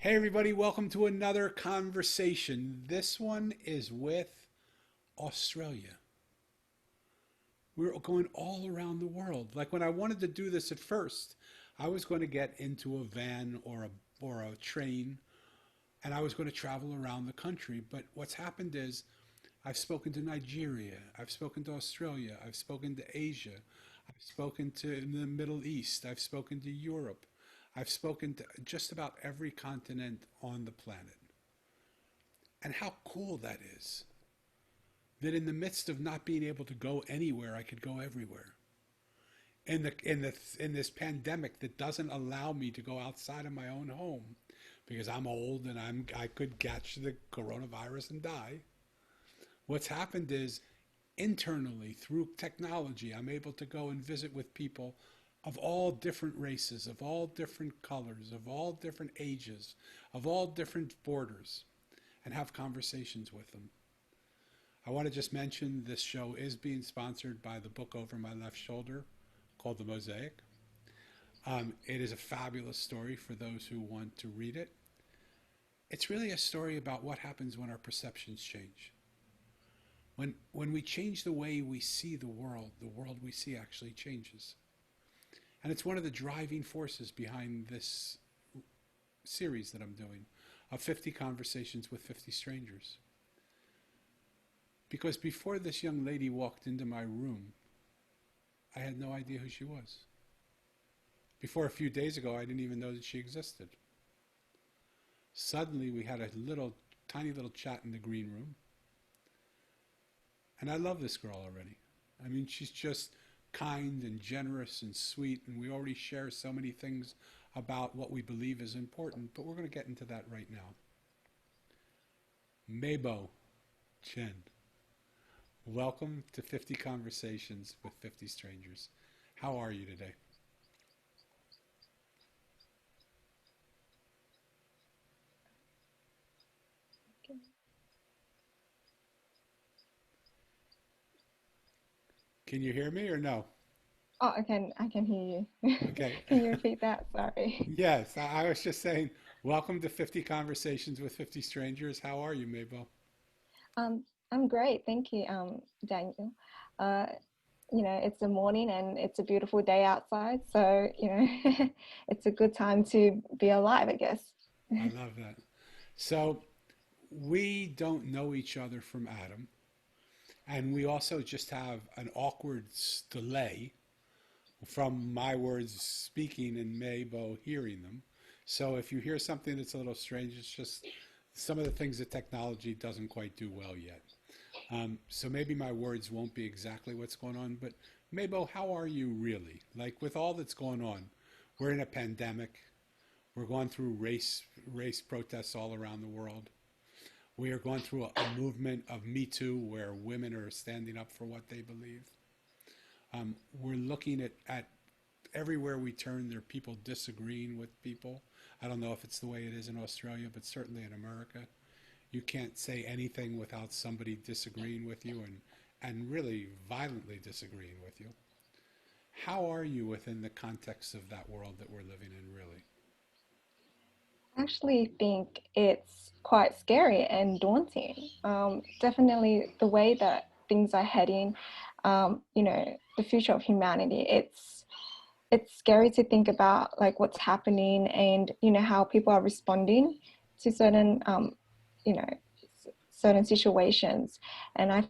Hey, everybody, welcome to another conversation. This one is with Australia. We're going all around the world. Like when I wanted to do this at first, I was going to get into a van or a train and I was going to travel around the country. But what's happened is I've spoken to Nigeria, I've spoken to Australia, I've spoken to Asia, I've spoken to the Middle East, I've spoken to Europe, I've spoken to just about every continent on the planet. And how cool that is. That in the midst of not being able to go anywhere, I could go everywhere. In this pandemic that doesn't allow me to go outside of my own home because I'm old and I could catch the coronavirus and die. What's happened is internally through technology, I'm able to go and visit with people of all different races, of all different colors, of all different ages, of all different borders, and have conversations with them. I want to just mention this show is being sponsored by the book over my left shoulder called The Mosaic. It is a fabulous story for those who want to read it. It's really a story about what happens when our perceptions change. When we change the way we see the world we see actually changes. And it's one of the driving forces behind this series that I'm doing of 50 conversations with 50 strangers. Because before this young lady walked into my room, I had no idea who she was. Before a few days ago, I didn't even know that she existed. Suddenly, we had a tiny little chat in the green room. And I love this girl already. I mean, she's just kind and generous and sweet, and we already share so many things about what we believe is important, but we're going to get into that right now. Mei-Bao Chen. Welcome to 50 Conversations with 50 Strangers. How are you today? Can you hear me or no? Oh, I can hear you. Okay. Can you repeat that? Sorry. Yes, I was just saying, welcome to 50 Conversations with 50 Strangers. How are you, Mabel? I'm great, thank you, Daniel. Uh, it's a morning and it's a beautiful day outside, so it's a good time to be alive, I guess. I love that. So, we don't know each other from Adam, and we also just have an awkward delay from my words speaking and Mabel hearing them. So if you hear something that's a little strange, it's just some of the things that technology doesn't quite do well yet. So maybe my words won't be exactly what's going on, but Mabel, how are you really? Like with all that's going on, we're in a pandemic. We're going through race protests all around the world. We are going through a movement of Me Too where women are standing up for what they believe. We're looking at everywhere we turn, there are people disagreeing with people. I don't know if it's the way it is in Australia, but certainly in America, you can't say anything without somebody disagreeing with you and really violently disagreeing with you. How are you within the context of that world that we're living in, really? I actually think it's quite scary and daunting. Definitely the way that things are heading, the future of humanity. It's scary to think about like what's happening and how people are responding to certain you know certain situations, and I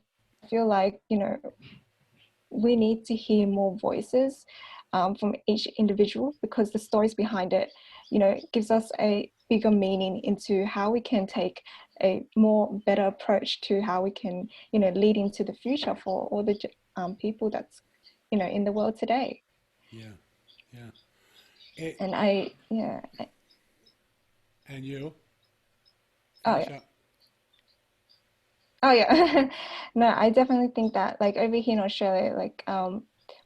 feel like we need to hear more voices from each individual, because the stories behind it gives us a bigger meaning into how we can take a more better approach to how we can lead into the future for all the people that's in the world today. Yeah, yeah. It, And I yeah and you oh finish yeah up. oh yeah no, I definitely think that like over here in Australia, like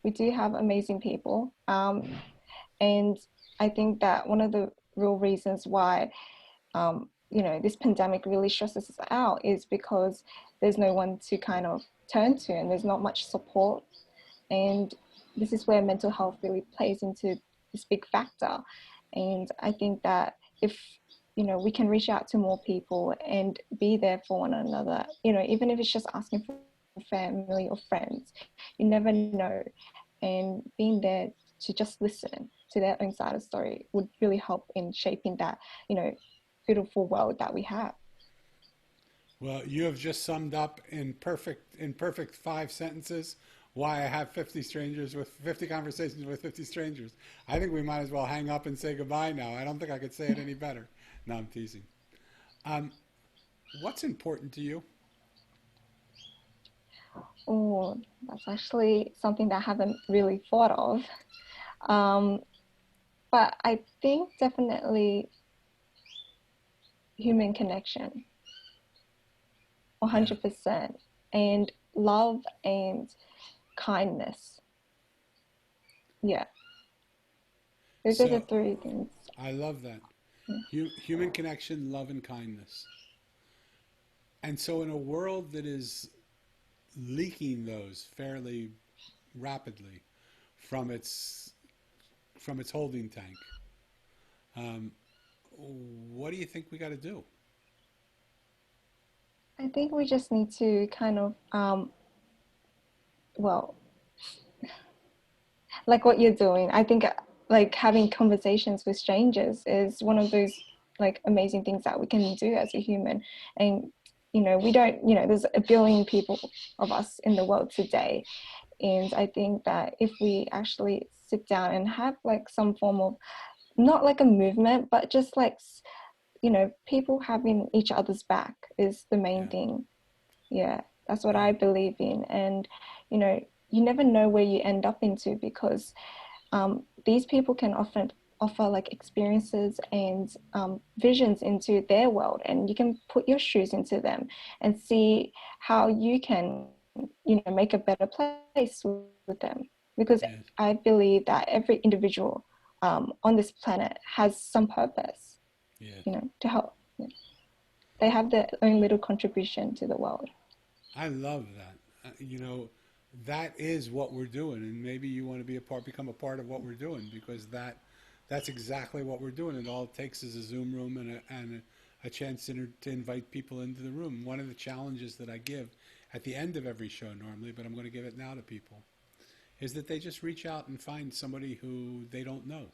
we do have amazing people, and I think that one of the real reasons why this pandemic really stresses us out is because there's no one to kind of turn to, and there's not much support. And this is where mental health really plays into this big factor. And I think that if we can reach out to more people and be there for one another, even if it's just asking for family or friends. You never know. And being there to just listen to their own side of the story would really help in shaping that, beautiful world that we have. Well, you have just summed up in perfect 5 sentences why I have 50 conversations with 50 strangers. I think we might as well hang up and say goodbye now. I don't think I could say it any better. No, I'm teasing. Um, what's important to you? Oh, that's actually something that I haven't really thought of. Um, but I think definitely human connection, Yeah. 100%, and love and kindness. Yeah, those are the So three things. I love that. Yeah. Human connection, love, and kindness. And so, in a world that is leaking those fairly rapidly from its holding tank, um, what do you think we got to do? I think we just need to kind of, well, like what you're doing. I think like having conversations with strangers is one of those like amazing things that we can do as a human. And we don't, there's a billion people of us in the world today. And I think that if we actually sit down and have like some form of, not like a movement, but just like, people having each other's back is the main Yeah, thing. Yeah, that's what yeah, I believe in. And, you never know where you end up into, because these people can often offer like experiences and visions into their world, and you can put your shoes into them and see how you can, make a better place with them. Because yeah, I believe that every individual on this planet has some purpose, yeah. to help. They have their own little contribution to the world. I love that. That is what we're doing, and maybe you want to become a part of what we're doing, because that's exactly what we're doing. And all it takes is a Zoom room and a chance to invite people into the room. One of the challenges that I give at the end of every show normally, but I'm going to give it now to people, is that they just reach out and find somebody who they don't know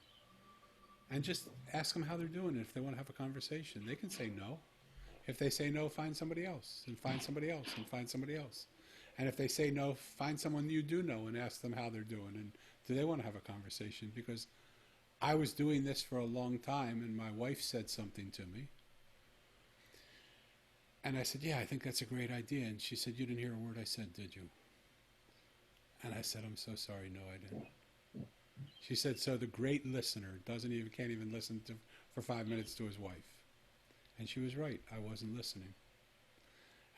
and just ask them how they're doing. If they want to have a conversation, they can say no. If they say no, find somebody else and find somebody else and find somebody else. And if they say no, find someone you do know and ask them how they're doing and do they want to have a conversation. Because I was doing this for a long time and my wife said something to me. And I said, yeah, I think that's a great idea. And she said, you didn't hear a word I said, did you? And I said, I'm so sorry. No, I didn't. She said, so the great listener can't even listen for 5 minutes to his wife. And she was right. I wasn't listening.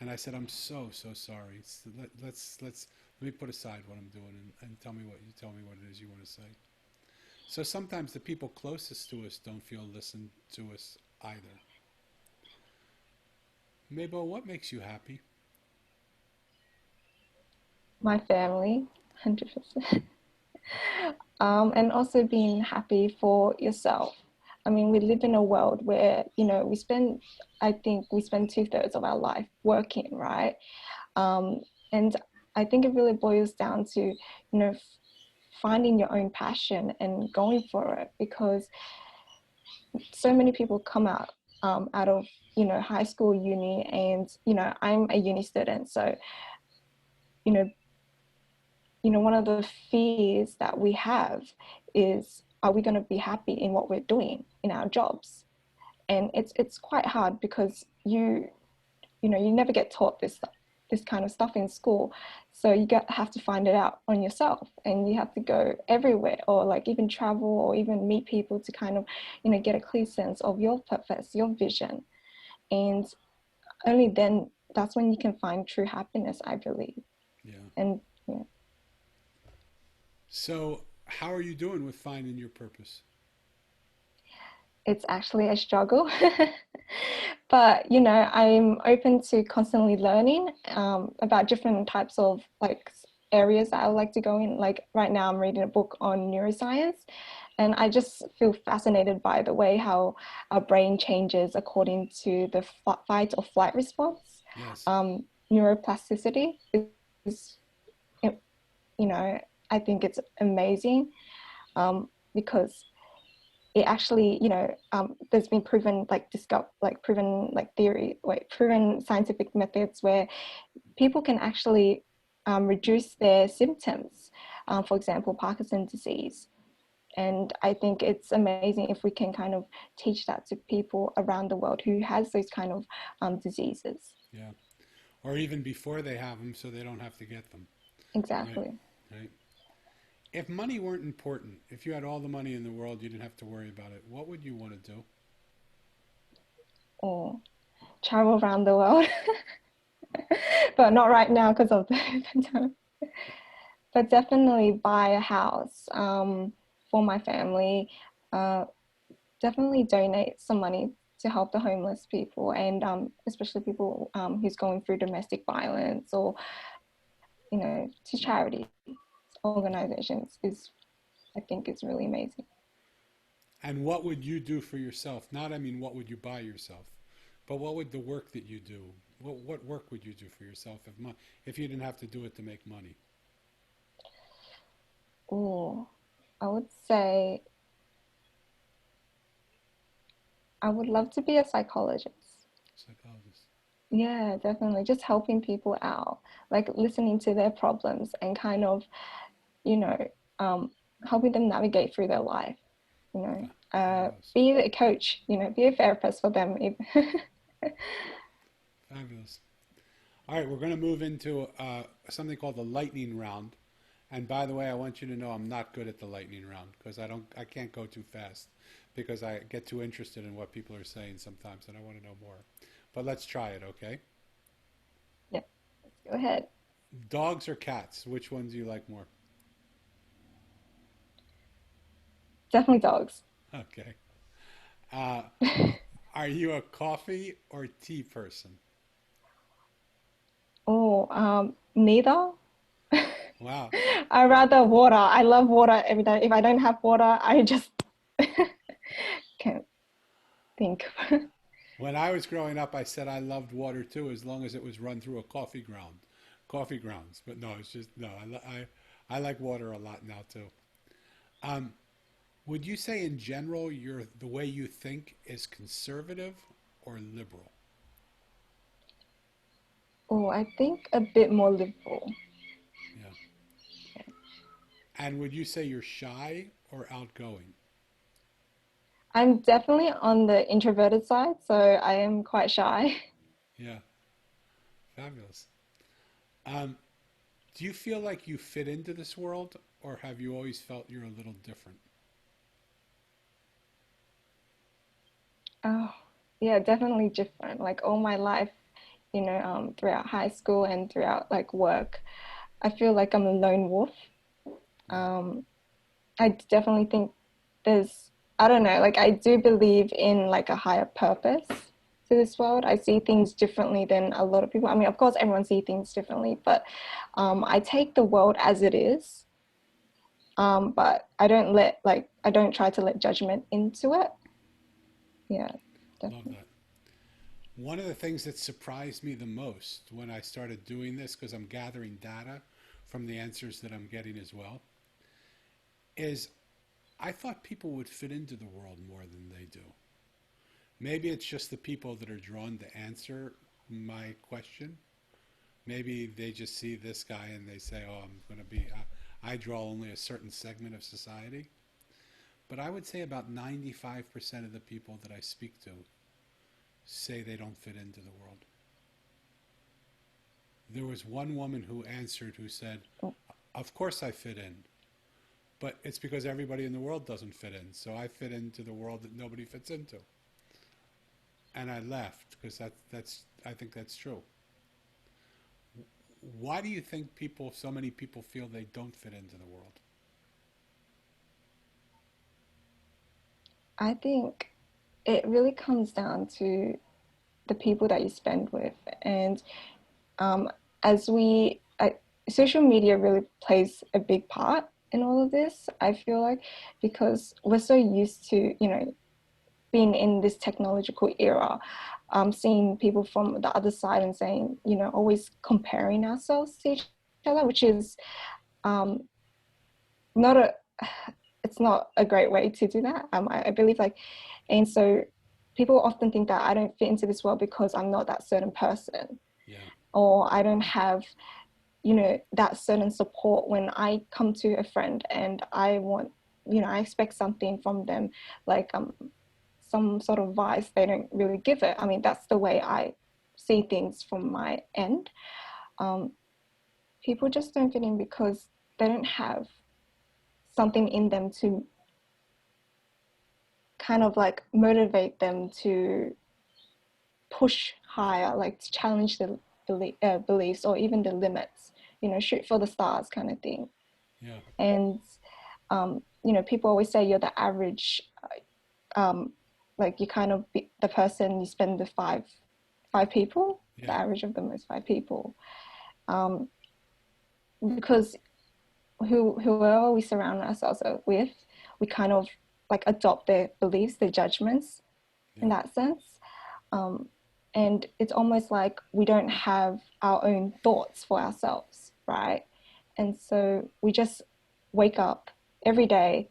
And I said, I'm so, so sorry. Let me put aside what I'm doing and tell me what it is you want to say. So sometimes the people closest to us don't feel listened to us either. Mabel, what makes you happy? My family, 100%. And also being happy for yourself. I mean, we live in a world where, I think we spend 2/3 of our life working, right? And I think it really boils down to, finding your own passion and going for it, because so many people come out of, high school, uni, and, I'm a uni student. So, you know, one of the fears that we have is, are we going to be happy in what we're doing in our jobs? And it's quite hard, because you never get taught this kind of stuff in school. So have to find it out on yourself, and you have to go everywhere, or like even travel, or even meet people to kind of, get a clear sense of your purpose, your vision. And only then, that's when you can find true happiness, I believe. Yeah. And yeah, So how are you doing with finding your purpose? it's actually a struggle. But I'm open to constantly learning about different types of like areas that I would like to go in. Like right now I'm reading a book on neuroscience, And I just feel fascinated by the way how our brain changes according to the fight or flight response. Yes. Neuroplasticity is, you know, I think it's amazing, because it actually, there's been proven like proven like proven scientific methods where people can actually reduce their symptoms. For example, Parkinson's disease. And I think it's amazing if we can kind of teach that to people around the world who has those kind of diseases. Yeah. Or even before they have them, so they don't have to get them. Right. Exactly. Right. If money weren't important, if you had all the money in the world, you didn't have to worry about it. What would you want to do? Or travel around the world, but not right now because of the pandemic. But definitely buy a house for my family. Uh, Definitely donate some money to help the homeless people, and especially people who's going through domestic violence, or to charity organizations is, I think it's really amazing. And what would you do for yourself? Not, I mean, what would you buy yourself, but what would the work that you do? What work would you do for yourself if you didn't have to do it to make money? Oh, I would say I would love to be a psychologist. Psychologist. Yeah, definitely. Just helping people out, like listening to their problems and kind of, you know, um, helping them navigate through their life, Fabulous. be a coach, be a therapist for them. Fabulous. All right, we're going to move into something called the lightning round. And by the way, I want you to know I'm not good at the lightning round because I can't go too fast because I get too interested in what people are saying sometimes and I want to know more. But let's try it, okay? Yeah, go ahead. Dogs or cats? Which ones do you like more? Definitely dogs. Okay. Uh, are you a coffee or tea person? Oh, neither. Wow. I rather water. I love water every day. If I don't have water, I just can't think. When I was growing up, I said I loved water too, as long as it was run through a coffee grounds. But no, it's just no. I like water a lot now too. Um, would you say in general the way you think is conservative or liberal? Oh, I think a bit more liberal. Yeah. And would you say you're shy or outgoing? I'm definitely on the introverted side, so I am quite shy. Yeah. Fabulous. Um, do you feel like you fit into this world, or have you always felt you're a little different? Oh, yeah, definitely different. Like all my life, throughout high school and throughout like work, I feel like I'm a lone wolf. Right. Um, I definitely think I don't know, like I do believe in like a higher purpose to this world. I see things differently than a lot of people. I mean, of course, everyone sees things differently, but I take the world as it is. But I don't try to let judgment into it. Yeah, Love definitely. that. One of the things that surprised me the most when I started doing this, because I'm gathering data from the answers that I'm getting as well, is I thought people would fit into the world more than they do. Maybe it's just the people that are drawn to answer my question. Maybe they just see this guy and they say, oh, I'm going to be, I draw only a certain segment of society. But I would say about 95% of the people that I speak to say they don't fit into the world. There was one woman who answered who said, of course I fit in, but it's because everybody in the world doesn't fit in. So I fit into the world that nobody fits into. And I left because I think that's true. Why do you think so many people feel they don't fit into the world? I think it really comes down to the people that you spend with, and um, as we social media really plays a big part. in all of this. I feel like because we're so used to, being in this technological era, seeing people from the other side and saying, always comparing ourselves to each other, which is um, not a it's not a great way to do that. I believe like, and so people often think that I don't fit into this world because I'm not that certain person, Yeah. or I don't have, that certain support when I come to a friend and I want, I expect something from them, like some sort of advice. They don't really give it. I mean, that's the way I see things from my end. Um, People just don't fit in because they don't have something in them to kind of like motivate them to push higher, like to challenge the beliefs or even the limits, shoot for the stars kind of thing. Yeah. And, people always say you're the average, um, like you kind of be the person you spend the five people, the Yeah. average of them is five people. Um, because whoever we surround ourselves with, we kind of like adopt their beliefs, their judgments in Yeah. that sense. Um, and it's almost like we don't have our own thoughts for ourselves, right? And so we just wake up every day,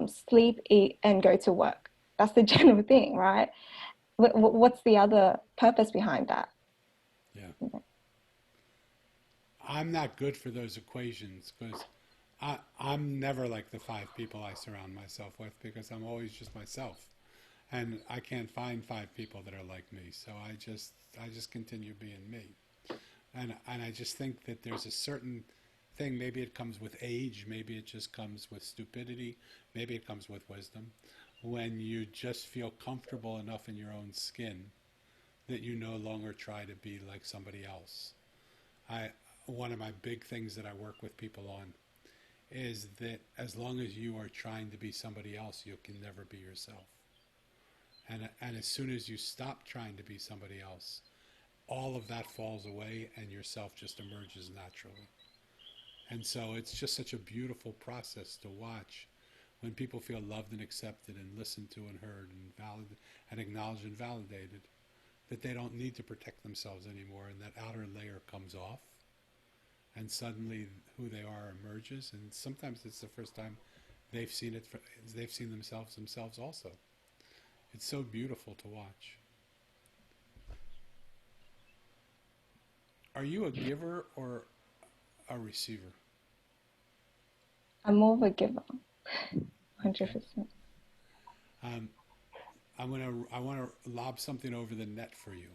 sleep, eat, and go to work. That's the general thing, right? What's the other purpose behind that? Yeah. I'm not good for those equations because I'm never like the five people I surround myself with because I'm always just myself. And I can't find five people that are like me. So I just continue being me. And I just think that there's a certain thing, maybe it comes with age, maybe it just comes with stupidity, maybe it comes with wisdom. When you just feel comfortable enough in your own skin that you no longer try to be like somebody else. I One of my big things that I work with people on is that as long as you are trying to be somebody else, you can never be yourself. And as soon as you stop trying to be somebody else, all of that falls away and yourself just emerges naturally. And so it's just such a beautiful process to watch when people feel loved and accepted and listened to and heard and valid and acknowledged and validated, that they don't need to protect themselves anymore, and that outer layer comes off and suddenly who they are emerges. And sometimes it's the first time they've seen it, they've seen themselves also. It's so beautiful to watch. Are you a giver or a receiver? I'm more of a giver, Okay. 100%. Um, I want to lob something over the net for you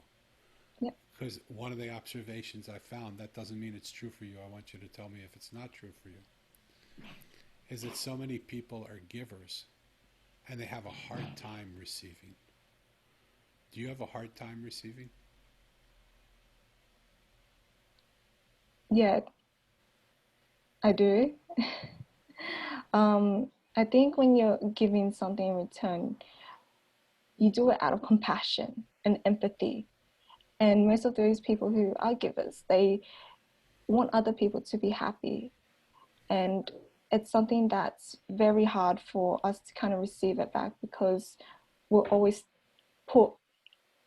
Yeah. because one of the observations I found, that doesn't mean it's true for you. I want you to tell me if it's not true for you. Is that so many people are givers and they have a hard time receiving. Do you have a hard time receiving? Yeah, I do. I think when you're giving something in return, you do it out of compassion and empathy. And most of those people who are givers, they want other people to be happy. And it's something that's very hard for us to kind of receive it back because we'll always put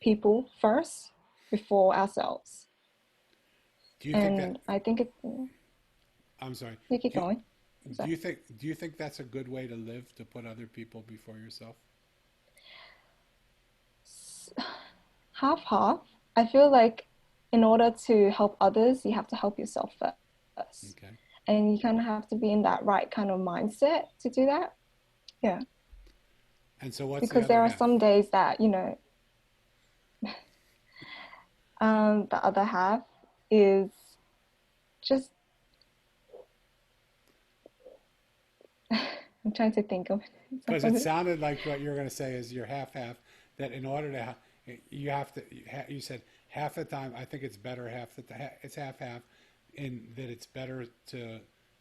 people first before ourselves. Do you think that? And I think it, I'm sorry. you keep Do you, going. do So you think do you think that's a good way to live, to put other people before yourself? half half. I feel like in order to help others, you have to help yourself first. Okay. And you kind of have to be in that right kind of mindset to do that. Yeah. And so what's the Because other there are half? some days that, the other half is just, I'm trying to think of Because it it. sounded like what you're going to say is you're half half. That in order to you have to you said half the time. I think it's better it's half half, in that it's better to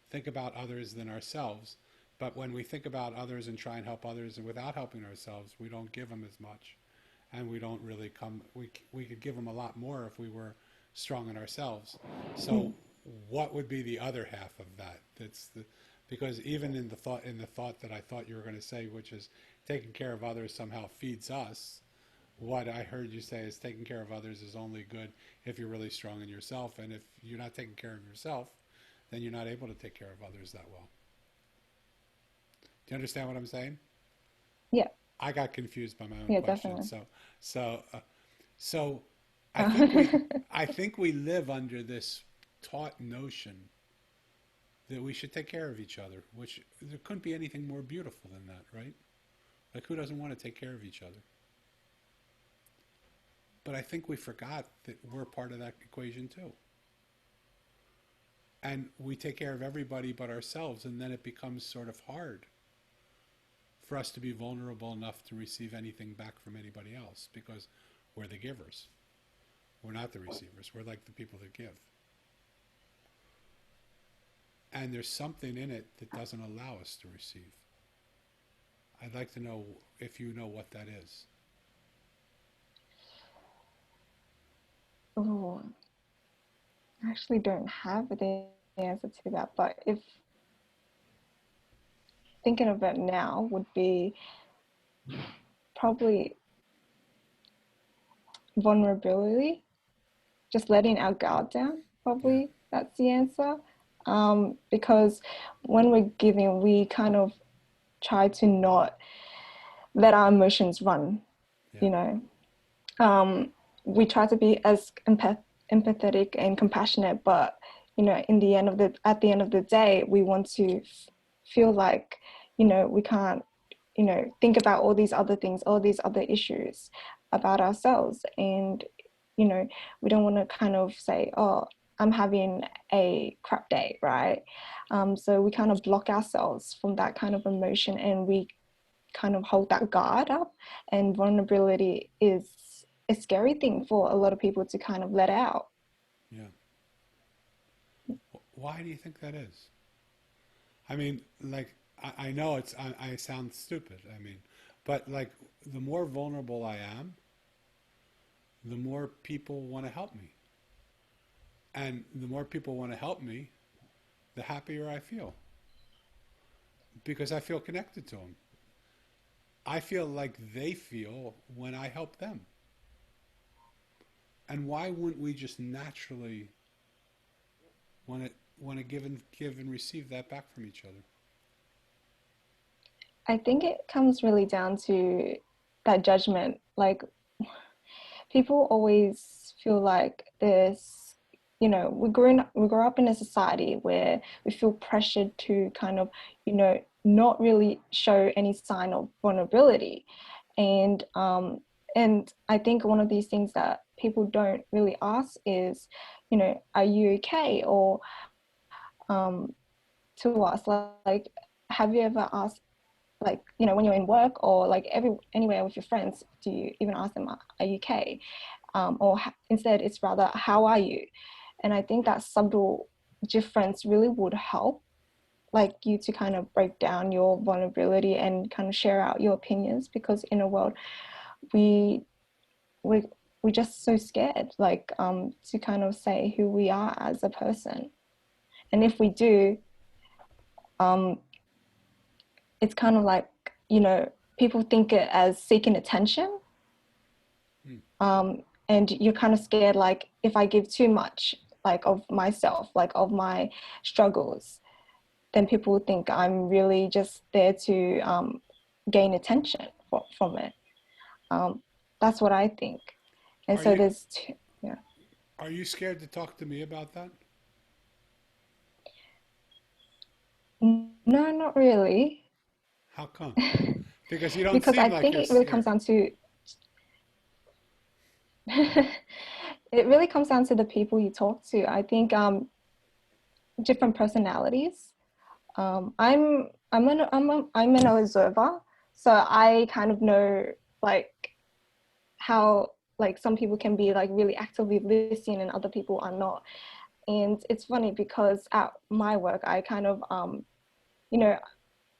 think about others than ourselves. But when we think about others and try and help others and without helping ourselves, we don't give them as much, and we don't really come. We could give them a lot more if we were strong in ourselves. So Mm. what would be the other half of that? That's the Because even in the thought that I thought you were going to say, which is taking care of others somehow feeds us, what I heard you say is taking care of others is only good if you're really strong in yourself, and if you're not taking care of yourself, then you're not able to take care of others that well. Do you understand what I'm saying? Yeah, I got confused by my own yeah, question. definitely. So, so I think we live under this taught notion that we should take care of each other, which there couldn't be anything more beautiful than that, right? Like, who doesn't want to take care of each other? But I think we forgot that we're part of that equation too. And we take care of everybody but ourselves, and then it becomes sort of hard for us to be vulnerable enough to receive anything back from anybody else because we're the givers. We're not the receivers. We're like the people that give. And there's something in it that doesn't allow us to receive. I'd like to know if you know what that is. Oh, I actually don't have the answer to that, but if thinking of it now would be probably vulnerability, just letting our guard down. Yeah, Probably that's the answer. Because when we're giving, we kind of try to not let our emotions run, yeah, you know. Um, we try to be as empathetic and compassionate, but in the end of the at the end of the day, we want to feel like we can't think about all these other things, all these other issues about ourselves, and you know we don't want to kind of say, oh, I'm having a crap day, right? So we kind of block ourselves from that kind of emotion, and we kind of hold that guard up. And vulnerability is a scary thing for a lot of people to kind of let out. yeah. Why do you think that is? I mean, like, I know I sound stupid. I mean, but like, the more vulnerable I am, the more people want to help me. And the more people want to help me, the happier I feel because I feel connected to them. I feel like they feel when I help them. And why wouldn't we just naturally want to give and receive that back from each other? I think it comes really down to that judgment. Like, people always feel like this, we grow up in a society where we feel pressured to kind of, not really show any sign of vulnerability. And I think one of these things that people don't really ask is, are you okay? Or to us, like, have you ever asked, like, when you're in work or like anywhere with your friends, do you even ask them, are you okay? Or instead it's rather, how are you? And I think that subtle difference really would help, like, you to kind of break down your vulnerability and kind of share out your opinions, because in a world we we we're just so scared, like, to kind of say who we are as a person. And if we do, um it's kind of like, people think it as seeking attention. Hmm. And you're kind of scared, like, if I give too much, like, of myself, like, of my struggles, then people think I'm really just there to gain attention from it. um, that's what I think. And Are so you there's two, yeah. are you scared to talk to me about that? No, not really. How come? Because you don't Because I seem like think you're it really comes scared. down to it really comes down to the people you talk to. I think different personalities. I'm an observer, so I kind of know, like, how, like, some people can be like really actively listening and other people are not. And it's funny because at my work, I kind of you know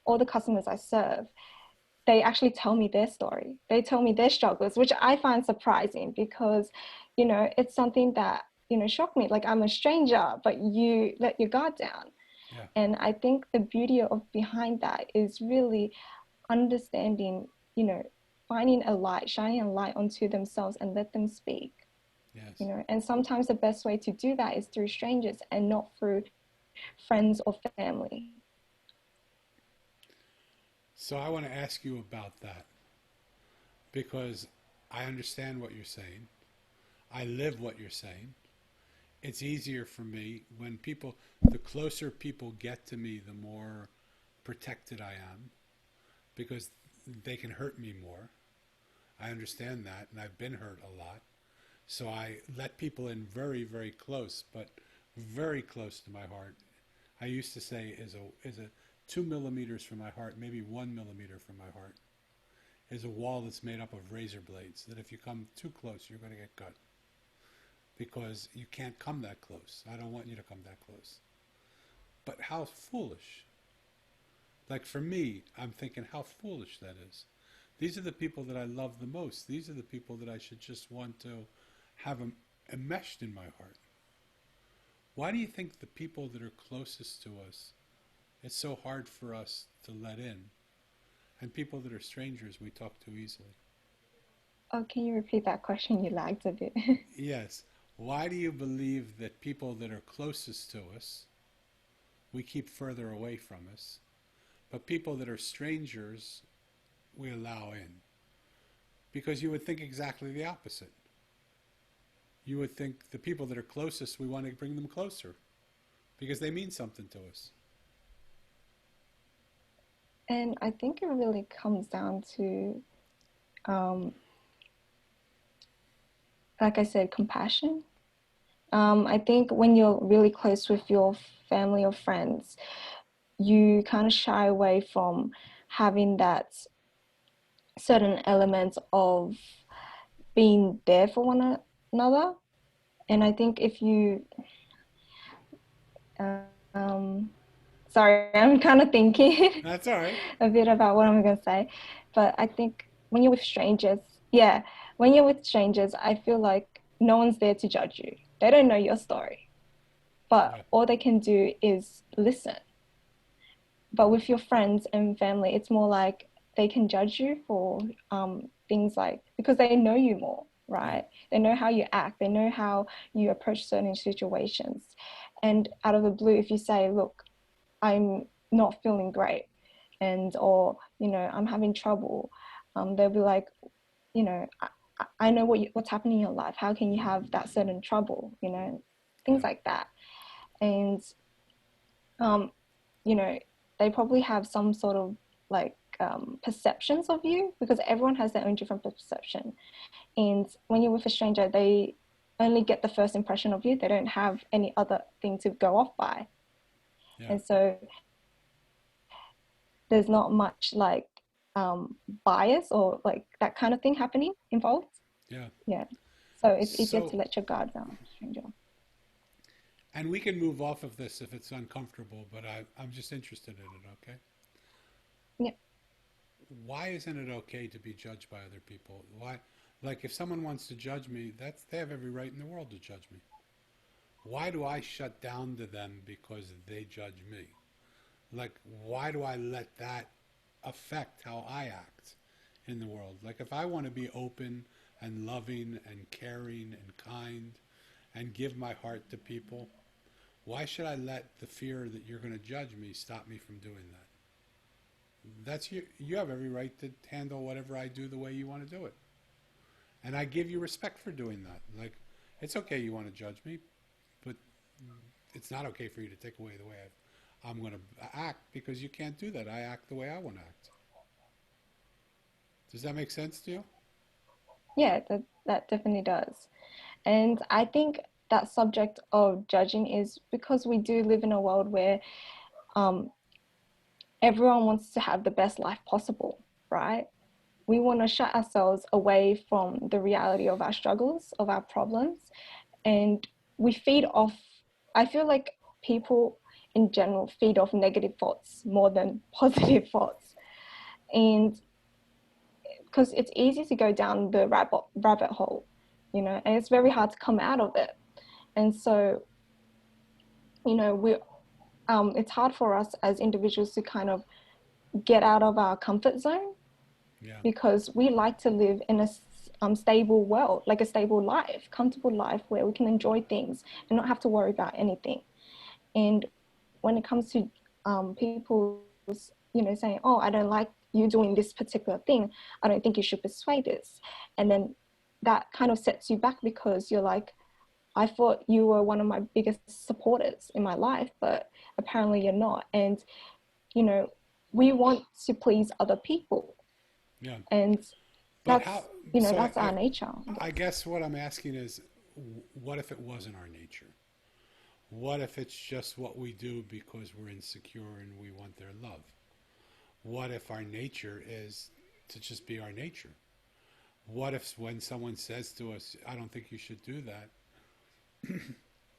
all the customers I serve, they actually tell me their story. They tell me their struggles, which I find surprising because, it's something that, shocked me. Like, I'm a stranger, but you let your guard down. Yeah. Yeah. And I think the beauty of behind that is really understanding, you know, finding a light, shining a light onto themselves and let them speak, you Yes. know. And sometimes the best way to do that is through strangers and not through friends or family. So I want to ask you about that because I understand what you're saying. I live what you're saying. It's easier for me when people, the closer people get to me, the more protected I am because they can hurt me more. I understand that, and I've been hurt a lot. So I let people in very, very close, but very close to my heart. I used to say is a 2 millimeters from my heart, maybe 1 millimeter from my heart, is a wall that's made up of razor blades. That if you come too close, you're going to get cut because you can't come that close. I don't want you to come that close. But how foolish! Like for me, I'm thinking how foolish that is. These are the people that I love the most. These are the people that I should just want to have enmeshed in my heart. Why do you think the people that are closest to us, it's so hard for us to let in? And people that are strangers, we talk too easily. Oh, can you repeat that question? You lagged a bit. Yes. Why do you believe that people that are closest to us, we keep further away from us, but people that are strangers, we allow in? Because you would think exactly the opposite. You would think the people that are closest, we want to bring them closer because they mean something to us. And I think it really comes down to, um, like I said, compassion. I think when you're really close with your family or friends, you kind of shy away from having that certain element of being there for one another. And I think if you, um, sorry, I'm kind of thinking That's all right. a bit about what I'm going to say. But I think when you're with strangers, yeah, when you're with strangers, I feel like no one's there to judge you. They don't know your story, but Yeah. all they can do is listen. But with your friends and family, it's more like they can judge you for things like because they know you more, Yeah. right? They know how you act, they know how you approach certain situations. And out of the blue, if you say, look, I'm not feeling great, and or I'm having trouble, they'll be like, I know what's happening in your life. How can you have that certain trouble? Things Yeah. like that. And um, you know, they probably have some sort of like perceptions of you because everyone has their own different perception. And when you're with a stranger, they only get the first impression of you. They don't have any other thing to go off by. Yeah. And so there's not much like bias or like that kind of thing happening involved. Yeah. Yeah. So it's easier to So, let your guard down with a stranger. and we can move off of this if it's uncomfortable, but I'm just interested in it, okay? Yeah. Why isn't it okay to be judged by other people? Why, like, if someone wants to judge me, they have every right in the world to judge me. Why do I shut down to them because they judge me? Like, why do I let that affect how I act in the world? Like, if I want to be open and loving and caring and kind and give my heart to people, why should I let the fear that you're going to judge me stop me from doing that? That's you. You have every right to handle whatever I do the way you want to do it, and I give you respect for doing that. Like, it's okay you want to judge me, but it's not okay for you to take away the way I'm going to act because you can't do that. I act the way I want to act. Does that make sense to you? Yeah, that definitely does. And I think that subject of judging is because we do live in a world where um, everyone wants to have the best life possible, right? We want to shut ourselves away from the reality of our struggles, of our problems, and we feed off. I feel like people in general feed off negative thoughts more than positive thoughts. And because it's easy to go down the rabbit hole, and it's very hard to come out of it. And so, you know, we it's hard for us as individuals to kind of get out of our comfort zone Yeah. because we like to live in a stable world, like a stable life, comfortable life where we can enjoy things and not have to worry about anything. And when it comes to people's, saying, "Oh, I don't like you doing this particular thing. I don't think you should persuade us," and then that kind of sets you back because you're like, "I thought you were one of my biggest supporters in my life, but apparently you're not." And you know, we want to please other people, Yeah. and But how? So that's our nature, I I guess. guess what I'm asking is, what if it wasn't our nature? What if it's just what we do because we're insecure and we want their love? What if our nature is to just be our nature? What if when someone says to us, I don't think you should do that,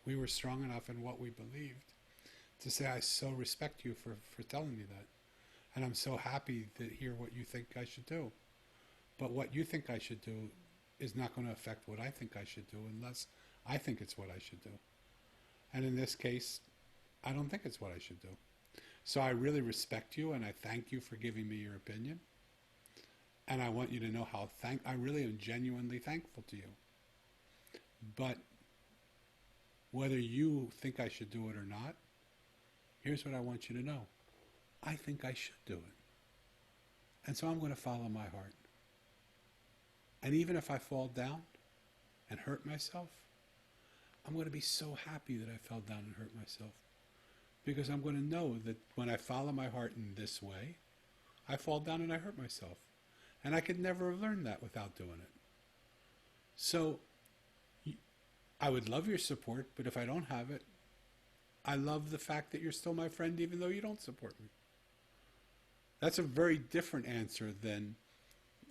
we were strong enough in what we believed to say, I so respect you for telling me that. And I'm so happy to hear what you think I should do. But what you think I should do is not going to affect what I think I should do unless I think it's what I should do. And in this case, I don't think it's what I should do. So I really respect you and I thank you for giving me your opinion. And I want you to know how I really am genuinely thankful to you. But whether you think I should do it or not, here's what I want you to know. I think I should do it. And so I'm going to follow my heart. And even if I fall down and hurt myself, I'm going to be so happy that I fell down and hurt myself. Because I'm going to know that when I follow my heart in this way, I fall down and I hurt myself. And I could never have learned that without doing it. So I would love your support, but if I don't have it, I love the fact that you're still my friend even though you don't support me. That's a very different answer than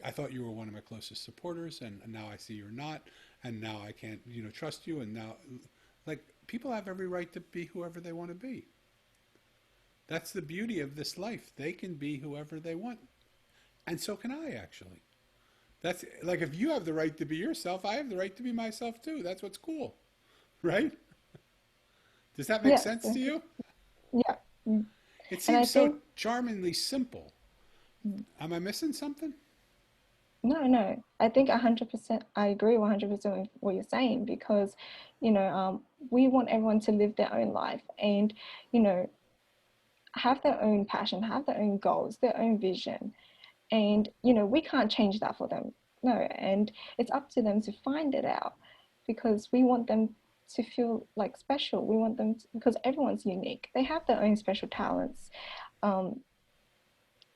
I thought you were one of my closest supporters and now I see you're not and now I can't, trust you and now like people have every right to be whoever they want to be. That's the beauty of this life. They can be whoever they want. And so can I actually. That's like if you have the right to be yourself, I have the right to be myself too. That's what's cool. Right? Does that make Yes, sense to you? yeah. Mm. It And I seems so think, charmingly simple. Am I missing something? no, I think 100%, I agree 100% with what you're saying because, we want everyone to live their own life and, you know, have their own passion, have their own goals, their own vision. And, we can't change that for them. No. And it's up to them to find it out because we want them to feel like special. We want them to, because everyone's unique. They have their own special talents. Um,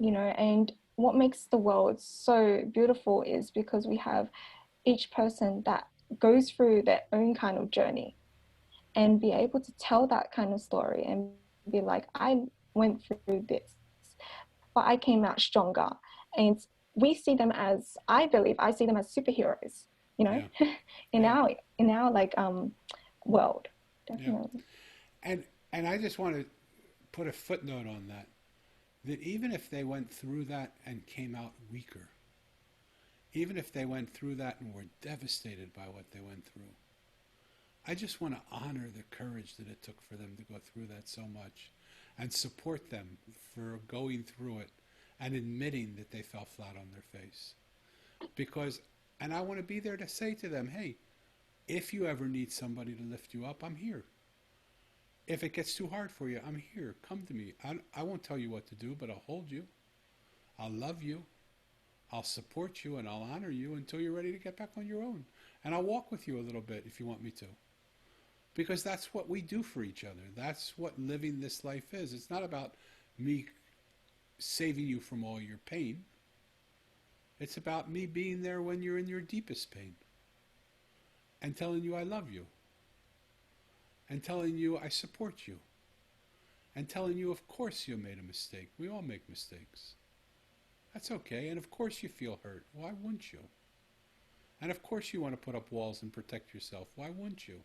and what makes the world so beautiful is because we have each person that goes through their own kind of journey and be able to tell that kind of story and be like, I went through this, but I came out stronger. And we see them as, I believe, I see them as superheroes, you know, Yeah. in Yeah. our like world, Yeah. definitely. And and I just want to put a footnote on that. That even if they went through that and came out weaker, even if they went through that and were devastated by what they went through, I just want to honor the courage that it took for them to go through that so much and support them for going through it and admitting that they fell flat on their face. Because, and I want to be there to say to them, hey, if you ever need somebody to lift you up, I'm here. If it gets too hard for you, I'm here. Come to me. I won't tell you what to do, but I'll hold you. I'll love you. I'll support you and I'll honor you until you're ready to get back on your own. And I'll walk with you a little bit if you want me to. Because that's what we do for each other. That's what living this life is. It's not about me saving you from all your pain. It's about me being there when you're in your deepest pain and telling you I love you and telling you I support you and telling you, of course, you made a mistake. We all make mistakes. That's okay. And of course, you feel hurt. Why wouldn't you? And of course, you want to put up walls and protect yourself. Why wouldn't you?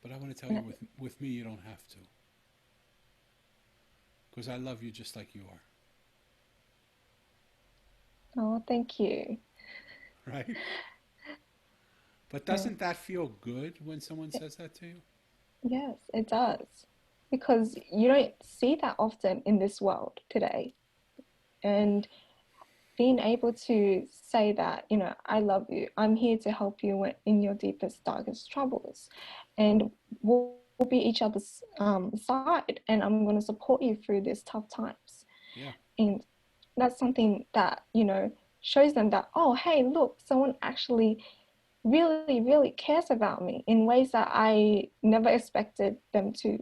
But I want to tell you, with me, you don't have to. Because I love you just like you Oh, thank you. are. Right? But Yeah. doesn't that feel good when someone says that to you? Yes, it does. Because you don't see that often in this world today. And being able to say that, I love you, I'm here to help you in your deepest, darkest troubles, and we'll be each other's side, and I'm going to support you through these tough times. Yeah. And that's something that, shows them that, oh, hey, look, someone actually really, really cares about me in ways that I never expected them to,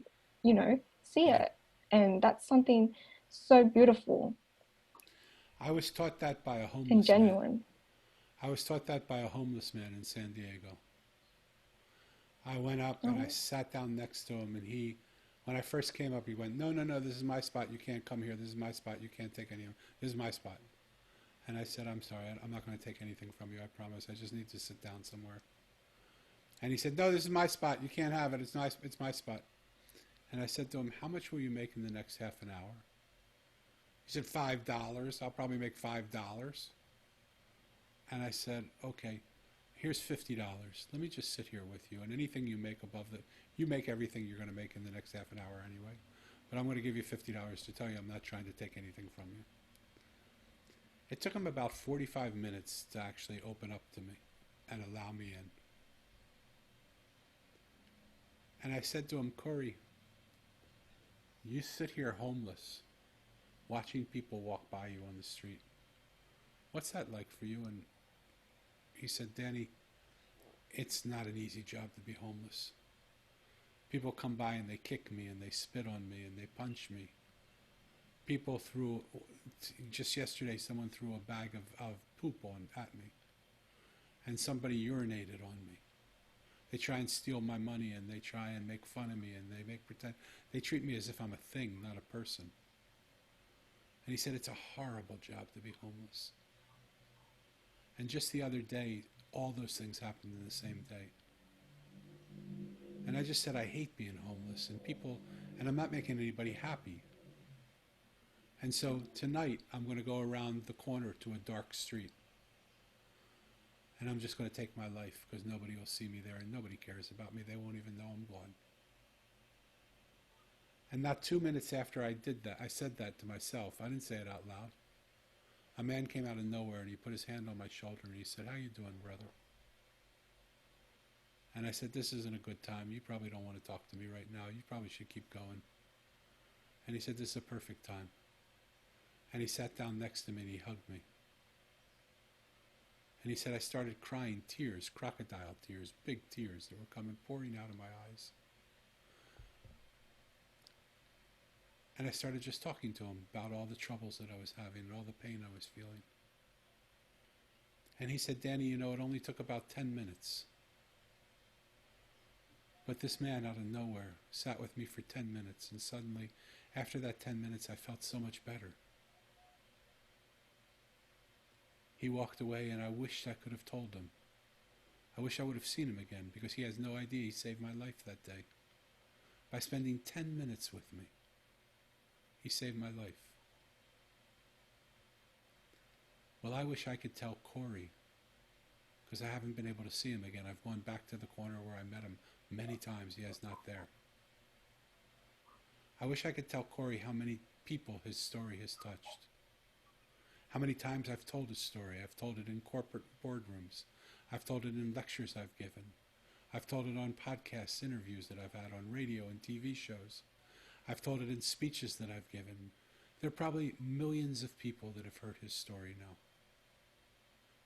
see Yeah. it. And that's something so beautiful I was taught that by a and homeless man. genuine. I was taught that by a homeless man in San Diego. I went up and I Oh, sat down next to him, and when I first came up, he went, "No, no, no, this is my spot. You can't come here. This is my spot. You can't take any of it. This is my spot." And I said, "I'm sorry. I'm not going to take anything from you. I promise. I just need to sit down somewhere." And he said, "No, this is my spot. You can't have it. It's nice. It's my spot." And I said to him, "How much will you make in the next half an hour?" He said, $5. I'll probably make $5. And I said, "Okay, here's $50. Let me just sit here with you. And anything you make above the, you make everything you're going to make in the next half an hour anyway. But I'm going to give you $50 to tell you I'm not trying to take anything from you." It took him about 45 minutes to actually open up to me and allow me in. And I said to him, "Corey, you sit here homeless, watching people walk by you on the street. What's that like for you?" And he said, "Danny, it's not an easy job to be homeless. People come by and they kick me and they spit on me and they punch me. People threw, just yesterday, someone threw a bag of poop at me, and somebody urinated on me. They try and steal my money, and they try and make fun of me, and they make pretend. They treat me as if I'm a thing, not a person." And he said, "It's a horrible job to be homeless." And just the other day, all those things happened in the same day. And I just said, I hate being homeless, and I'm not making anybody happy. And so tonight, I'm going to go around the corner to a dark street, and I'm just going to take my life because nobody will see me there and nobody cares about me. They won't even know I'm gone. And not 2 minutes after I did that, I said that to myself. I didn't say it out loud. A man came out of nowhere and he put his hand on my shoulder and he said, "How you doing, brother?" And I said, "This isn't a good time. You probably don't want to talk to me right now. You probably should keep going." And he said, "This is a perfect time." And he sat down next to me and he hugged me. And he said, I started crying tears, crocodile tears, big tears that were coming pouring out of my eyes. And I started just talking to him about all the troubles that I was having and all the pain I was feeling. And he said, "Danny, it only took about 10 minutes. But this man out of nowhere sat with me for 10 minutes, and suddenly, after that 10 minutes, I felt so much better." He walked away, and I wished I could have told him. I wish I would have seen him again, because he has no idea he saved my life that day. By spending 10 minutes with me, he saved my life. Well, I wish I could tell Corey, because I haven't been able to see him again. I've gone back to the corner where I met him many times. He is not there. I wish I could tell Corey how many people his story has touched. How many times I've told his story. I've told it in corporate boardrooms. I've told it in lectures I've given. I've told it on podcasts, interviews that I've had on radio and TV shows. I've told it in speeches that I've given. There are probably millions of people that have heard his story now.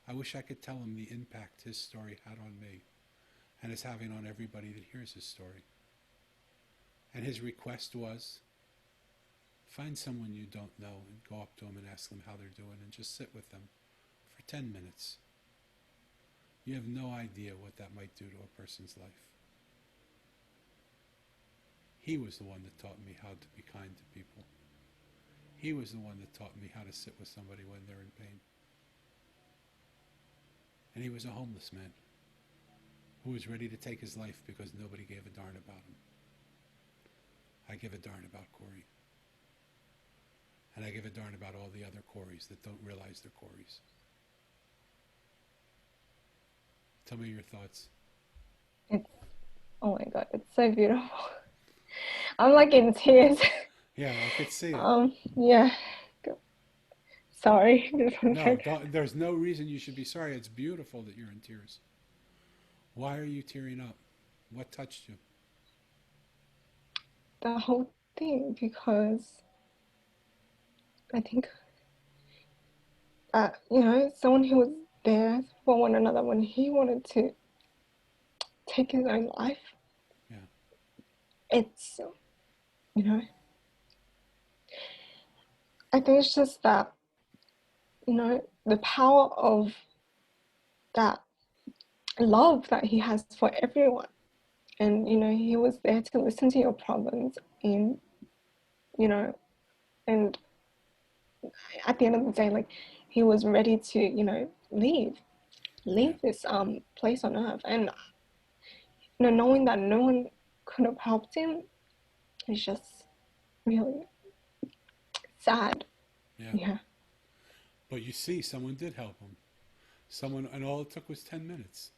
I wish I could tell him the impact his story had on me and is having on everybody that hears his story. And his request was, find someone you don't know and go up to them and ask them how they're doing and just sit with them for 10 minutes. You have no idea what that might do to a person's life. He was the one that taught me how to be kind to people. He was the one that taught me how to sit with somebody when they're in pain. And he was a homeless man who was ready to take his life because nobody gave a darn about him. I give a darn about Corey. And I give a darn about all the other Coreys that don't realize they're Coreys. Tell me your thoughts. It's Oh my God, it's so beautiful. I'm like in tears. Yeah, I could see it. Yeah. Sorry. No, don't, there's no reason you should be sorry. It's beautiful that you're in tears. Why are you tearing up? What touched you? The whole thing because I think someone who was there for one another when he wanted to take his own life. Yeah, It's you know, I think it's just that, the power of that love that he has for everyone. And, he was there to listen to your problems and, you know, and at the end of the day, like he was ready to, leave, yeah, this place on earth. And, knowing that no one could have helped him is just really sad. yeah. Yeah. But you see, someone did help him. Someone, and all it took was 10 minutes.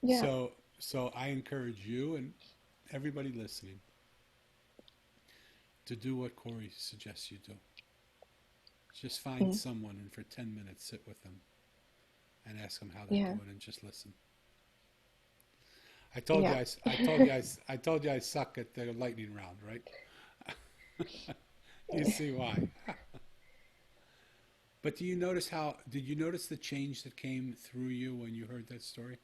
Yeah. So, so I encourage you and everybody listening to do what Corey suggests you do. Just find Mm. someone and for 10 minutes sit with them and ask them how they're Yeah. doing and just listen. I told you Yeah. I told you I suck at the lightning round, right? You see why. But do you notice how, did you notice the change that came through you when you heard that story?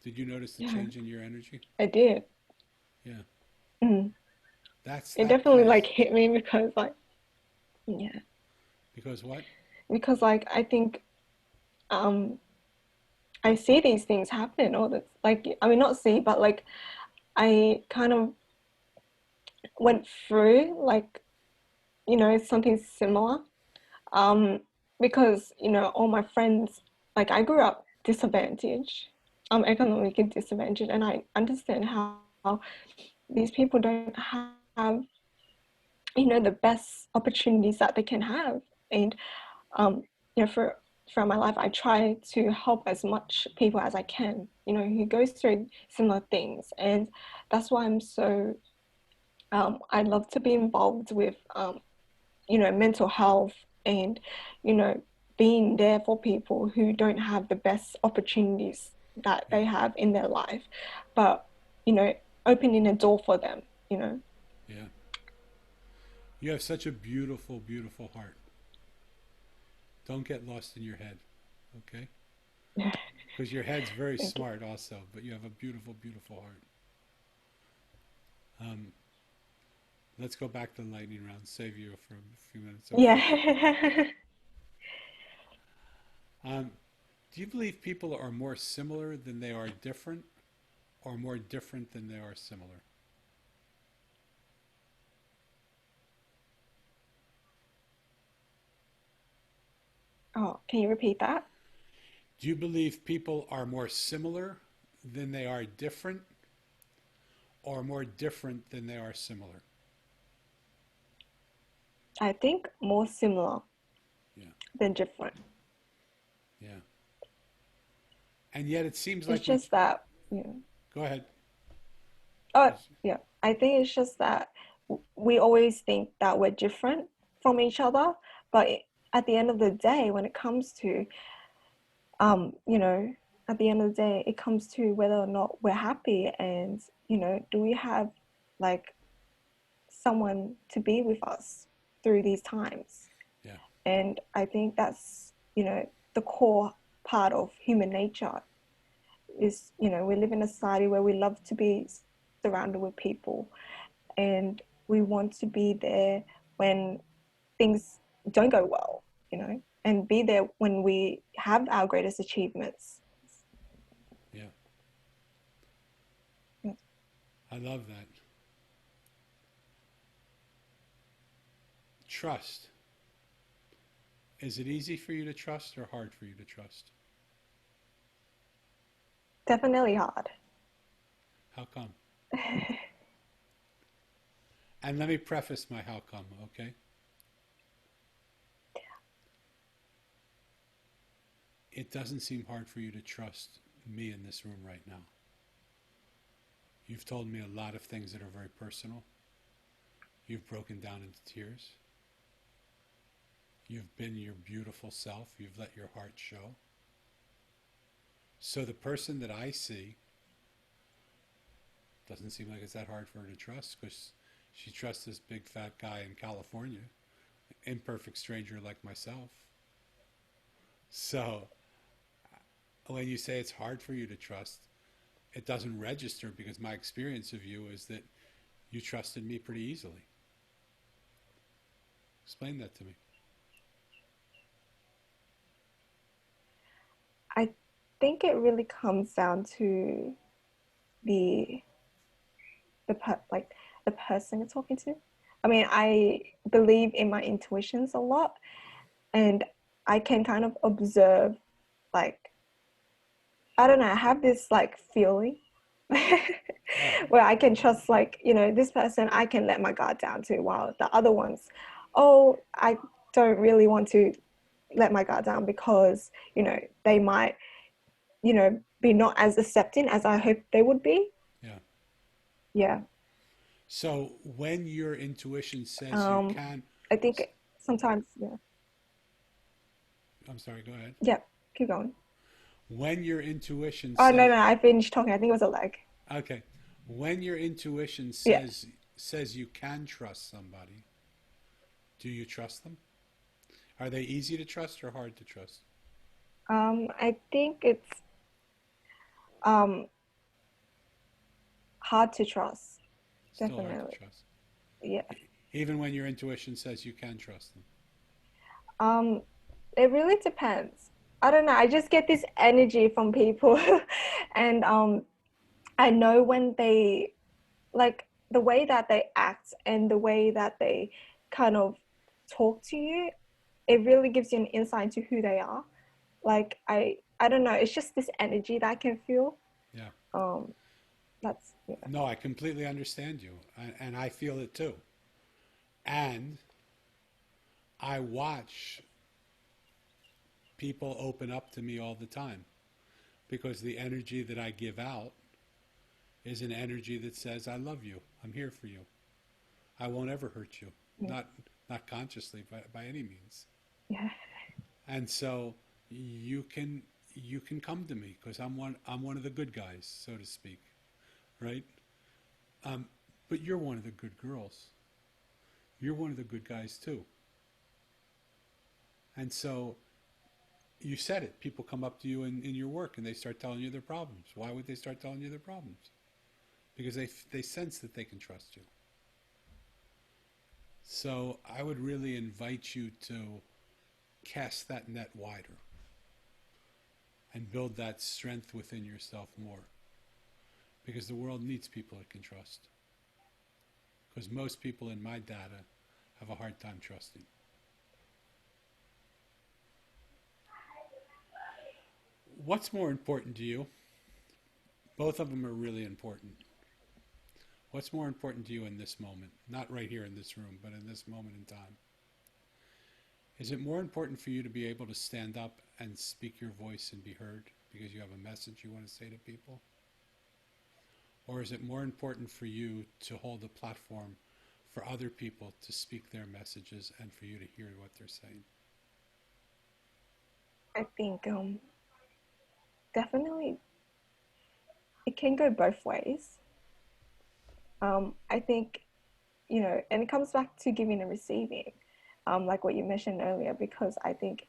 Did you notice the Yeah. change in your energy? I did. Yeah. Mm. That's It that definitely like place. hit me because like, yeah, Because what? because like I think um I see these things happen all the, like, I mean, not see, but like I kind of went through like, something similar. Um, because, all my friends, like I grew up disadvantaged, economically disadvantaged, and I understand how these people don't have, the best opportunities that they can have. And for throughout my life, I try to help as much people as I can, who goes through similar things. And that's why I'm so, I love to be involved with, mental health and, you know, being there for people who don't have the best opportunities that Yeah. they have in their life, but, you know, opening a door for them, you know. Yeah. You have such a beautiful, beautiful heart. Don't get lost in your head, okay? Because your head's very Thank you. smart also, but you have a beautiful, beautiful heart. Um, let's go back to the lightning round. Save you for a few minutes, okay? Yeah. Um, do you believe people are more similar than they are different, or more different than they are similar? Oh, can you repeat that? Do you believe people are more similar than they are different, or more different than they are similar? I think more similar Yeah, than different. yeah. And yet it seems It's like we. just that, Go ahead. oh, yeah. I think it's just that we always think that we're different from each other, but at the end of the day, when it comes to, um, you know, at the end of the day, it comes to whether or not we're happy and, do we have like someone to be with us through these times? Yeah, And I think that's, the core part of human nature is, we live in a society where we love to be surrounded with people and we want to be there when things don't go well, and be there when we have our greatest achievements. yeah. I love that. Trust. Is it easy for you to trust or hard for you to trust? Definitely hard. How come? And let me preface my how come, okay? It doesn't seem hard for you to trust me in this room right now. You've told me a lot of things that are very personal. You've broken down into tears. You've been your beautiful self. You've let your heart show. So the person that I see doesn't seem like it's that hard for her to trust because she trusts this big fat guy in California, imperfect stranger like myself. So when you say it's hard for you to trust, it doesn't register because my experience of you is that you trusted me pretty easily. Explain that to me. I think it really comes down to the like the person you're talking to. I mean, I believe in my intuitions a lot, and I can kind of observe, like, I don't know, I have this like feeling Yeah, where I can trust, like, this person I can let my guard down to, while the other ones, oh, I don't really want to let my guard down because, they might, be not as accepting as I hope they would be. yeah. Yeah. So when your intuition says you Um, can, I think sometimes, yeah. I'm sorry, go ahead. Yeah, keep going. When your intuition Oh, no, says, no, I finished talking. I think it was a lag. okay, when your intuition Yeah. says you can trust somebody, do you trust them? Are they easy to trust or hard to trust? I think it's um hard to trust. Still hard to Definitely. trust. Yeah. Even when your intuition says you can trust them. Um, it really depends. I don't know. I just get this energy from people, and I know when they, like, the way that they act and the way that they kind of talk to you. It really gives you an insight into who they are. Like, I don't know. It's just this energy that I can feel. Yeah. Um, that's yeah. No, I completely understand you, and I feel it too. And I watch people open up to me all the time because the energy that I give out is an energy that says, I love you. I'm here for you. I won't ever hurt you. Yeah. Not consciously by any means. Yeah. And so you can come to me because I'm one of the good guys, so to speak, right? Um, but you're one of the good girls. You're one of the good guys too. And so you said it. People come up to you in your work and they start telling you their problems. Why would they start telling you their problems? Because they sense that they can trust you. So I would really invite you to cast that net wider and build that strength within yourself more. Because the world needs people it can trust. Because most people in my data have a hard time trusting. What's more important to you? Both of them are really important. What's more important to you in this moment? Not right here in this room, but in this moment in time. Is it more important for you to be able to stand up and speak your voice and be heard because you have a message you want to say to people? Or is it more important for you to hold a platform for other people to speak their messages and for you to hear what they're saying? I think definitely it can go both ways. I think, and it comes back to giving and receiving, like what you mentioned earlier, because I think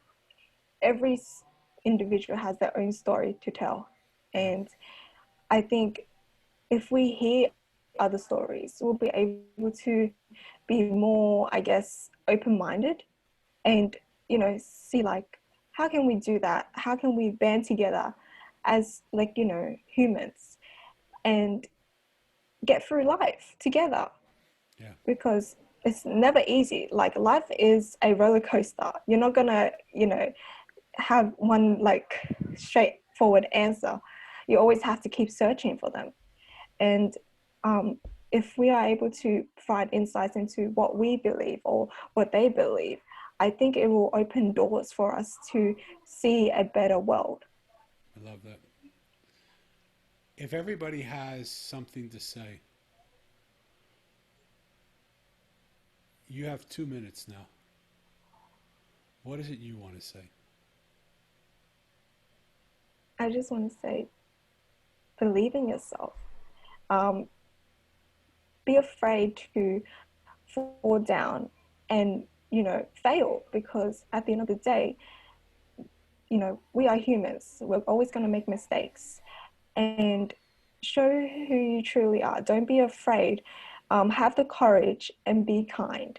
every individual has their own story to tell. Yeah, And I think if we hear other stories, we'll be able to be more, I guess, open minded and, see, like, how can we do that? How can we band together as, like, humans and get through life together? yeah, Because it's never easy. Like, life is a roller coaster. You're not gonna, have one like straightforward answer. You always have to keep searching for them. And um, if we are able to provide insights into what we believe or what they believe, I think it will open doors for us to see a better world. I love that. If everybody has something to say, you have 2 minutes now. What is it you want to say? I just want to say, believe in yourself. Um, be afraid to fall down and, fail, because at the end of the day, we are humans. We're always going to make mistakes. And show who you truly are. Don't be afraid. Have the courage and be kind,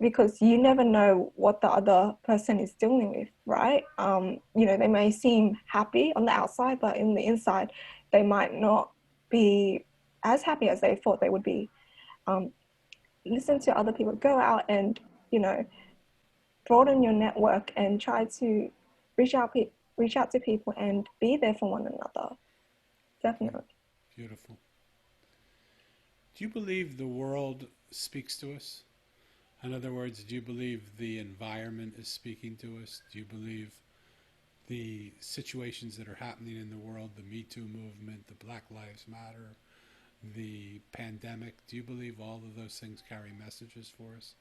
because you never know what the other person is dealing with, right? They may seem happy on the outside, but in the inside, they might not be as happy as they thought they would be. Um, Listen to other people. Go out and, you know, broaden your network and try to reach out, reach out to people and be there for one another. Definitely. Beautiful. Do you believe the world speaks to us? In other words, do you believe the environment is speaking to us? Do you believe the situations that are happening in the world, the Me Too movement, the Black Lives Matter, the pandemic, do you believe all of those things carry messages for us?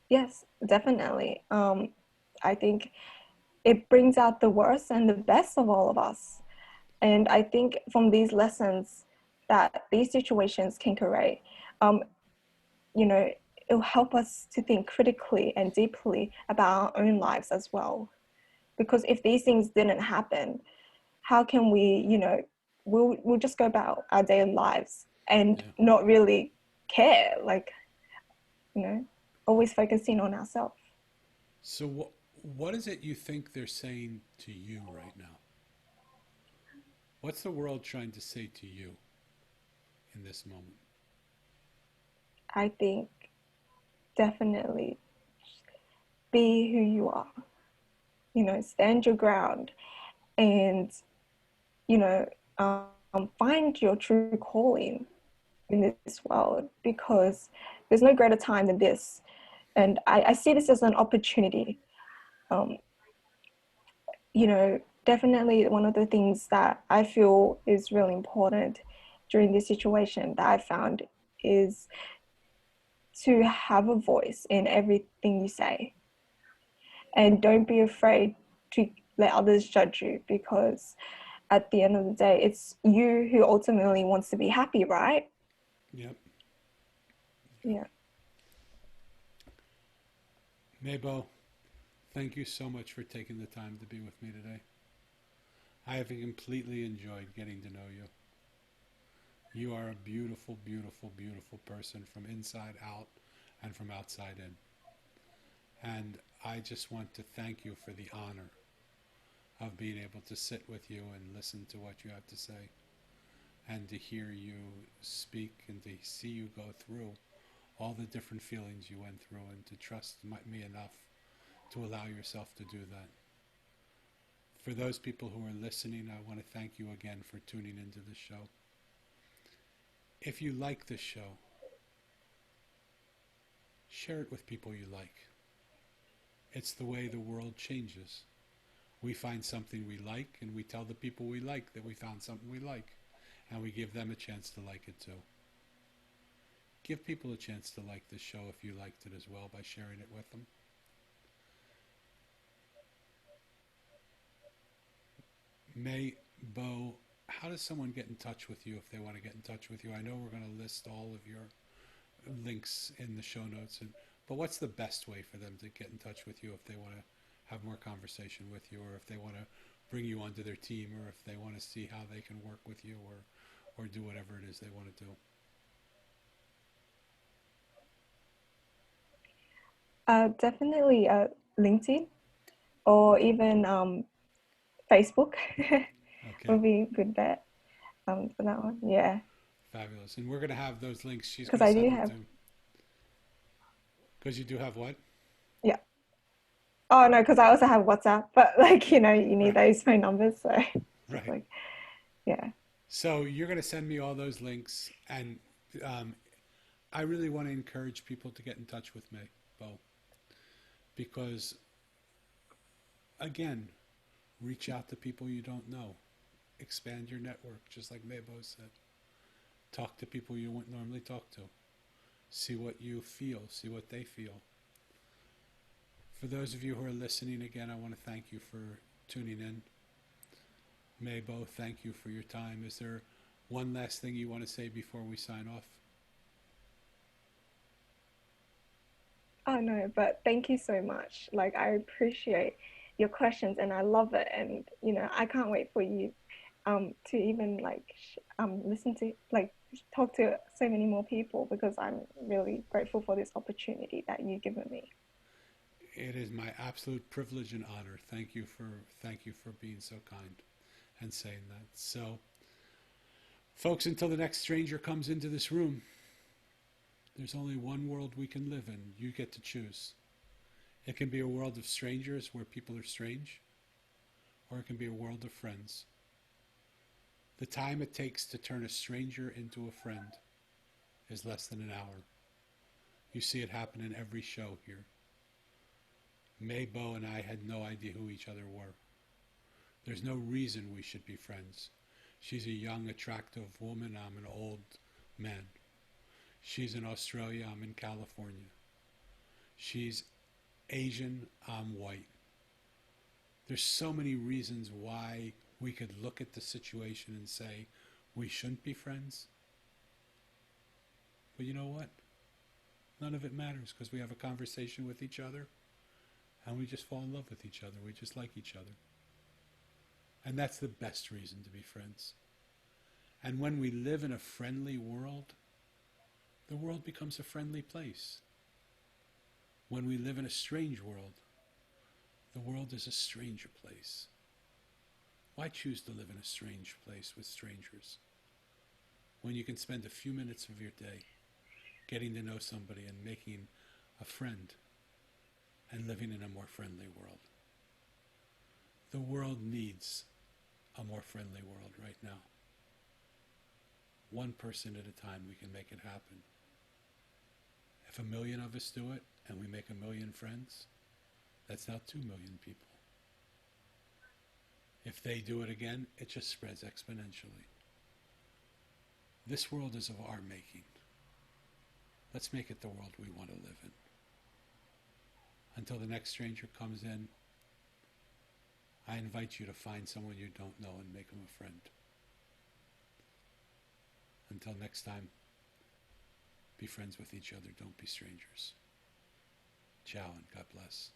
Yes, definitely. I think it brings out the worst and the best of all of us. And I think from these lessons that these situations can create, um, you know, it'll help us to think critically and deeply about our own lives as well. Because if these things didn't happen, how can we, we'll just go about our daily lives and Yeah. not really care, like, you know, always focusing on ourselves. So what is it you think they're saying to you right now? What's the world trying to say to you in this moment? I think definitely be who you are, stand your ground and, you know, find your true calling in this world, because there's no greater time than this. And I see this as an opportunity. Um, Definitely one of the things that I feel is really important during this situation that I found is to have a voice in everything you say. And don't be afraid to let others judge you, because at the end of the day, it's you who ultimately wants to be happy, right? Yep. Yeah. Mei-Bao, thank you so much for taking the time to be with me today. I have completely enjoyed getting to know you. You are a beautiful, beautiful, beautiful person from inside out and from outside in. And I just want to thank you for the honor of being able to sit with you and listen to what you have to say and to hear you speak and to see you go through all the different feelings you went through and to trust me enough to allow yourself to do that. For those people who are listening, I want to thank you again for tuning into the show. If you like this show, share it with people you like. It's the way the world changes. We find something we like, and we tell the people we like that we found something we like, and we give them a chance to like it too. Give people a chance to like this show if you liked it as well by sharing it with them. Mei-Bao, how does someone get in touch with you if they want to get in touch with you? I know we're going to list all of your links in the show notes, but what's the best way for them to get in touch with you if they want to have more conversation with you, or if they want to bring you onto their team, or if they want to see how they can work with you, or do whatever it is they want to do? Definitely LinkedIn, or even Facebook Okay, would be a good bet for that one. Yeah, fabulous. And we're going to have those links. She's because going to I do send them have, to. Because you do have what? yeah. Oh no, because I also have WhatsApp, but like, you need Right, those phone numbers, so just right. like, yeah. So you're going to send me all those links, and um, I really want to encourage people to get in touch with me, Bo, because again, Reach out to people you don't know. Expand your network, just like Mei-Bao said. Talk to people you wouldn't normally talk to. See what you feel, see what they feel. For those of you who are listening again, I want to thank you for tuning in. Mei-Bao, thank you for your time. Is there one last thing you want to say before we sign off? Oh no, but thank you so much. Like I appreciate your questions and I love it. And I can't wait for you to even like listen to like talk to so many more people because I'm really grateful for this opportunity that you've given me. It is my absolute privilege and honor. Thank you for being so kind and saying that. So, folks, until the next stranger comes into this room, there's only one world we can live in. You get to choose. It can be a world of strangers where people are strange, or it can be a world of friends. The time it takes to turn a stranger into a friend is less than an hour. You see it happen in every show here. Mei-Bao and I had no idea who each other were. There's no reason we should be friends. She's a young, attractive woman. I'm an old man. She's in Australia. I'm in California. She's Asian. I'm white. There's so many reasons why we could look at the situation and say we shouldn't be friends. But you know what? None of it matters because we have a conversation with each other and we just fall in love with each other. We just like each other. And that's the best reason to be friends. And when we live in a friendly world, the world becomes a friendly place. When we live in a strange world, the world is a stranger place. Why choose to live in a strange place with strangers when you can spend a few minutes of your day getting to know somebody and making a friend and living in a more friendly world? The world needs a more friendly world right now. One person at a time we can make it happen. If 1 million of us do it and we make 1 million friends, that's now 2 million people. If they do it again, it just spreads exponentially. This world is of our making. Let's make it the world we want to live in. Until the next stranger comes in, I invite you to find someone you don't know and make them a friend. Until next time, be friends with each other. Don't be strangers. Ciao and God bless.